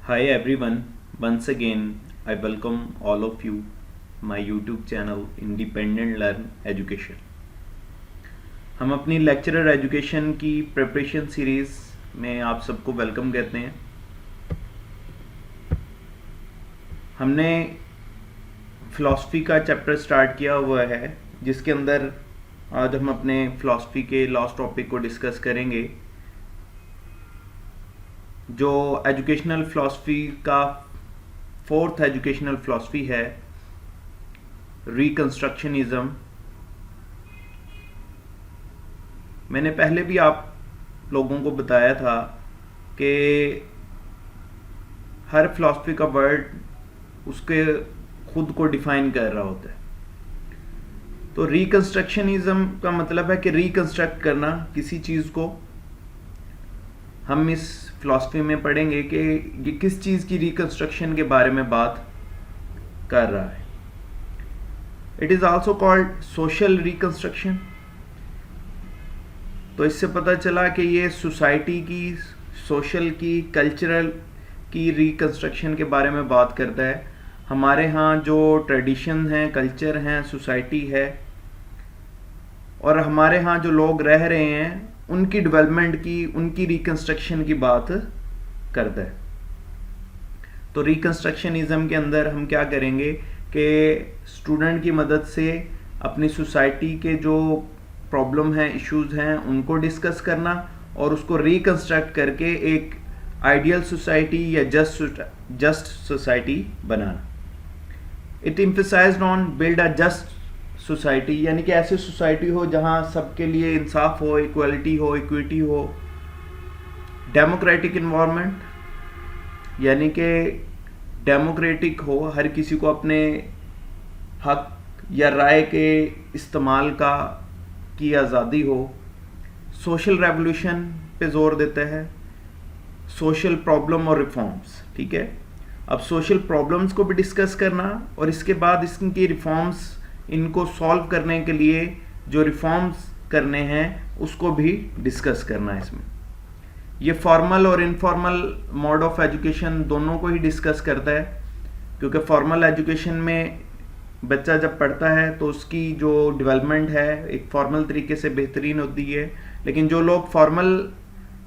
Hi everyone, once again I welcome all of you my YouTube channel Independent Learn Education। हम अपनी lecturer education की preparation series में आप सबको welcome कहते हैं। हमने फ़िलासफ़ी का चैप्टर स्टार्ट किया हुआ है जिसके अंदर आज हम अपने फ़िलासफ़ी के लास्ट टॉपिक को डिस्कस करेंगे जो एजुकेशनल फ़िलासफ़ी का फोर्थ एजुकेशनल फ़िलासफ़ी है, रिकंस्ट्रक्शनिज़्म। मैंने पहले भी आप लोगों को बताया था कि हर फ़िलासफ़ी का वर्ड उसके खुद को डिफ़ाइन कर रहा होता है। तो रिकंस्ट्रक्शनिज़्म का मतलब है कि रिकंस्ट्रक्ट करना किसी चीज़ को। हम इस फ़िलासफ़ी में पढ़ेंगे कि ये किस चीज़ की रिकंस्ट्रक्शन के बारे में बात कर रहा है। It is also called social reconstruction. तो इससे पता चला कि ये सोसाइटी की, सोशल की, कल्चरल की रिकंस्ट्रक्शन के बारे में बात करता है। हमारे यहाँ जो ट्रेडिशन हैं, कल्चर हैं, सोसाइटी है और हमारे यहाँ जो लोग रह रहे हैं उनकी डेवलपमेंट की, उनकी रिकंस्ट्रक्शन की बात करता है। तो रिकंस्ट्रक्शनिज़्म के अंदर हम क्या करेंगे कि स्टूडेंट की मदद से अपनी सोसाइटी के जो प्रॉब्लम हैं, इश्यूज़ हैं, उनको डिस्कस करना और उसको रिकंस्ट्रक्ट करके एक आइडियल सोसाइटी या जस्ट सोसाइटी बनाना। It emphasized on build a just society, यानी कि ऐसी सोसाइटी हो जहाँ सबके लिए इंसाफ हो, इक्वलिटी हो, इक्विटी हो। डेमोक्रेटिक इन्वायरमेंट, यानी कि डेमोक्रेटिक हो, हर किसी को अपने हक या राय के इस्तेमाल की आज़ादी हो। सोशल रेवोल्यूशन पे जोर देता है, सोशल प्रॉब्लम और रिफॉर्म्स। ठीक है, अब सोशल प्रॉब्लम्स को भी डिस्कस करना और इसके बाद इसकी रिफॉर्म्स, इनको सॉल्व करने के लिए जो रिफॉर्म्स करने हैं उसको भी डिस्कस करना है। इसमें ये फॉर्मल और इनफॉर्मल मोड ऑफ एजुकेशन दोनों को ही डिस्कस करता है, क्योंकि फॉर्मल एजुकेशन में बच्चा जब पढ़ता है तो उसकी जो डेवलपमेंट है एक फॉर्मल तरीके से बेहतरीन होती है, लेकिन जो लोग फॉर्मल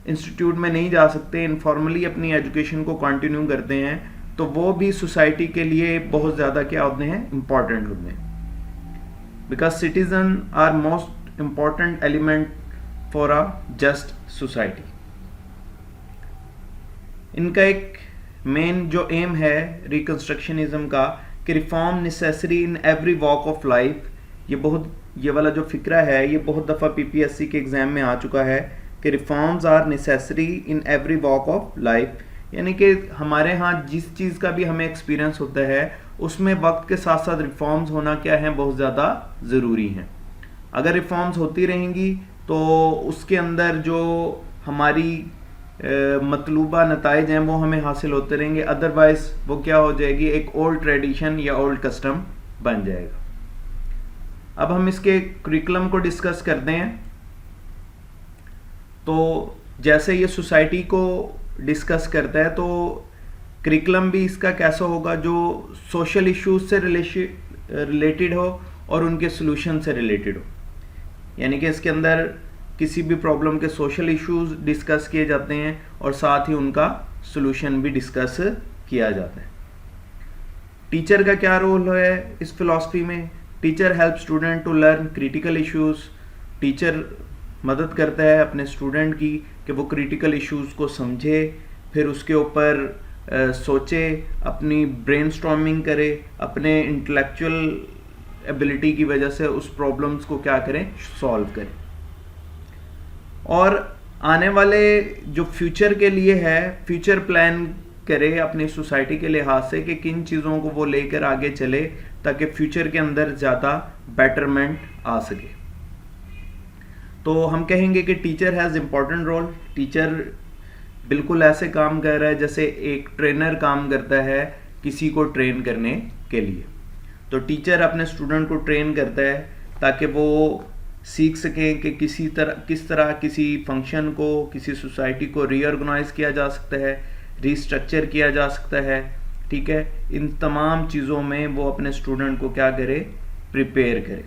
इंस्टीट्यूट में नहीं जा सकते, इनफॉर्मली अपनी एजुकेशन को कंटिन्यू करते हैं, तो वो भी सोसाइटी के लिए बहुत ज़्यादा क्या होते हैं, इम्पॉर्टेंट होते हैं। Because citizen are most important element for a just society. इनका एक मेन जो एम है रिकंस्ट्रक्शनिज्म का कि reform necessary in every walk of life. ये वाला जो फिक्रा है ये बहुत दफ़ा पीपीएससी के एग्ज़ाम में आ चुका है कि reforms are necessary in every walk of life, यानी कि हमारे यहाँ जिस चीज़ का भी हमें एक्सपीरियंस होता है उसमें वक्त के साथ साथ रिफॉर्म्स होना क्या है, बहुत ज़्यादा ज़रूरी हैं। अगर रिफॉर्म्स होती रहेंगी तो उसके अंदर जो हमारी मतलूबा नताइज हैं वो हमें हासिल होते रहेंगे, अदरवाइज वो क्या हो जाएगी, एक ओल्ड ट्रेडिशन या ओल्ड कस्टम बन जाएगा। अब हम इसके करिकुलम को डिस्कस करते हैं। तो जैसे ये सोसाइटी को डिस्कस करता है तो करिकुलम भी इसका कैसा होगा, जो सोशल इश्यूज से रिलेटेड हो और उनके सोल्यूशन से रिलेटेड हो। यानी कि इसके अंदर किसी भी प्रॉब्लम के सोशल इश्यूज डिस्कस किए जाते हैं और साथ ही उनका सोल्यूशन भी डिस्कस किया जाता है। टीचर का क्या रोल है इस फिलॉसफी में? Teacher help student to learn critical issues. Teacher मदद करता है अपने स्टूडेंट की कि वो क्रिटिकल इश्यूज को समझे, फिर उसके ऊपर सोचे, अपनी ब्रेनस्टॉर्मिंग करे, अपने इंटेलेक्चुअल एबिलिटी की वजह से उस प्रॉब्लम्स को क्या करें, सॉल्व करें। और आने वाले जो फ्यूचर के लिए है, फ्यूचर प्लान करे अपनी सोसाइटी के लिहाज से कि किन चीज़ों को वो लेकर आगे चले ताकि फ्यूचर के अंदर ज़्यादा बेटरमेंट आ सके। तो हम कहेंगे कि teacher has important role. Teacher बिल्कुल ऐसे काम कर रहा है जैसे एक ट्रेनर काम करता है किसी को ट्रेन करने के लिए। तो टीचर अपने स्टूडेंट को ट्रेन करता है ताकि वो सीख सकें कि किस तरह किसी फंक्शन को, किसी सोसाइटी को रीऑर्गेनाइज किया जा सकता है, रीस्ट्रक्चर किया जा सकता है, ठीक है। इन तमाम चीज़ों में वो अपने स्टूडेंट को क्या करे, प्रिपेयर करे।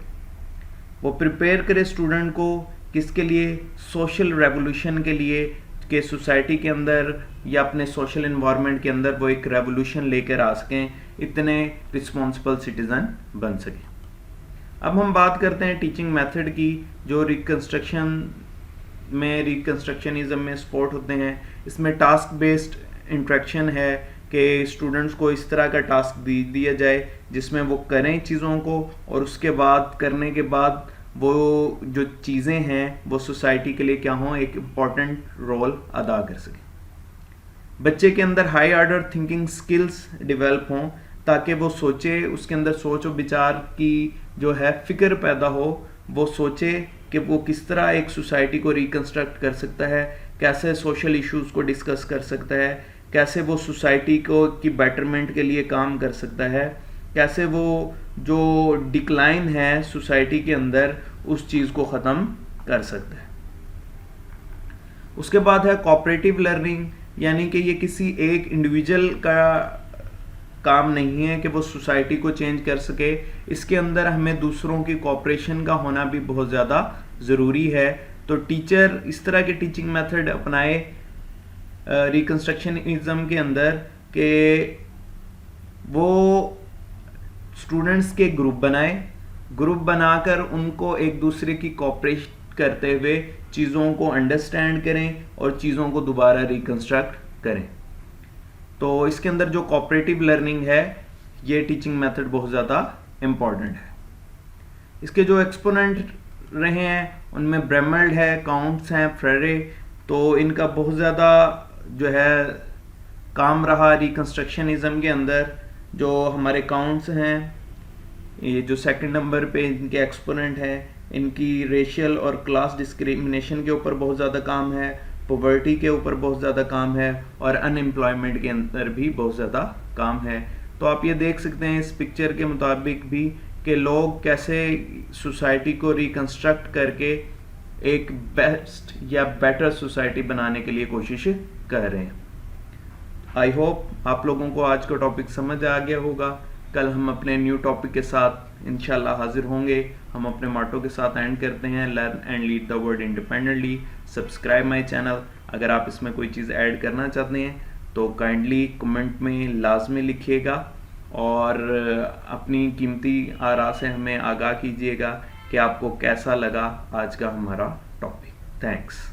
वो प्रिपेयर करे स्टूडेंट को किसके लिए, सोशल रेवोल्यूशन के लिए, कि सोसाइटी के अंदर या अपने सोशल इन्वायरमेंट के अंदर वो एक रेवोल्यूशन लेकर आ सकें, इतने रिस्पॉन्सिबल सिटीज़न बन सकें। अब हम बात करते हैं टीचिंग मेथड की, जो रिकंस्ट्रक्शनिज्म में सपोर्ट होते हैं। इसमें टास्क बेस्ड इंट्रैक्शन है कि स्टूडेंट्स को इस तरह का टास्क दिया जाए जिसमें वो करें चीज़ों को, और उसके बाद करने के बाद वो जो चीज़ें हैं वो सोसाइटी के लिए क्या हों, एक इम्पॉर्टेंट रोल अदा कर सकें। बच्चे के अंदर high order thinking skills develop हों, ताकि वो सोचे, उसके अंदर सोच और विचार की जो है फिक्र पैदा हो, वो सोचे कि वो किस तरह एक सोसाइटी को रिकंस्ट्रक्ट कर सकता है, कैसे सोशल इश्यूज़ को डिस्कस कर सकता है, कैसे वो सोसाइटी को की बेटरमेंट के लिए काम कर सकता है, कैसे वो जो डिक्लाइन है सोसाइटी के अंदर उस चीज़ को ख़त्म कर सकता है। उसके बाद है कोऑपरेटिव लर्निंग, यानी कि ये किसी एक इंडिविजुअल का काम नहीं है कि वो सोसाइटी को चेंज कर सके। इसके अंदर हमें दूसरों की कोऑपरेशन का होना भी बहुत ज़्यादा ज़रूरी है। तो टीचर इस तरह के टीचिंग मेथड अपनाए रिकंस्ट्रक्शनिज्म के अंदर कि वो स्टूडेंट्स के ग्रुप बनाए, ग्रुप बनाकर उनको एक दूसरे की कोऑपरेट करते हुए चीज़ों को अंडरस्टैंड करें और चीज़ों को दोबारा रिकंस्ट्रक्ट करें। तो इसके अंदर जो कोऑपरेटिव लर्निंग है, ये टीचिंग मेथड बहुत ज़्यादा इम्पॉर्टेंट है। इसके जो एक्सपोनेंट रहे हैं उनमें ब्रेमल्ड है, काउंट्स हैं, फ्रेरे। तो इनका बहुत ज़्यादा जो है काम रहा रिकंस्ट्रक्शनिज्म के अंदर। जो हमारे काउंट्स हैं, ये जो सेकंड नंबर पे इनके एक्सपोनेंट हैं, इनकी रेशियल और क्लास डिस्क्रिमिनेशन के ऊपर बहुत ज़्यादा काम है, पॉवर्टी के ऊपर बहुत ज़्यादा काम है, और अनएम्प्लॉयमेंट के अंदर भी बहुत ज़्यादा काम है। तो आप ये देख सकते हैं इस पिक्चर के मुताबिक भी कि लोग कैसे सोसाइटी को रिकंस्ट्रक्ट करके एक बेस्ट या बेटर सोसाइटी बनाने के लिए कोशिश कर रहे हैं। आई होप आप लोगों को आज का टॉपिक समझ आ गया होगा। कल हम अपने न्यू टॉपिक के साथ इंशाल्लाह हाजिर होंगे। हम अपने मोटो के साथ एंड करते हैं, learn and lead the world independently. Subscribe my channel. अगर आप इसमें कोई चीज़ ऐड करना चाहते हैं तो काइंडली कमेंट में लाजमी लिखिएगा, और अपनी कीमती आरा से हमें आगाह कीजिएगा कि आपको कैसा लगा आज का हमारा टॉपिक। थैंक्स।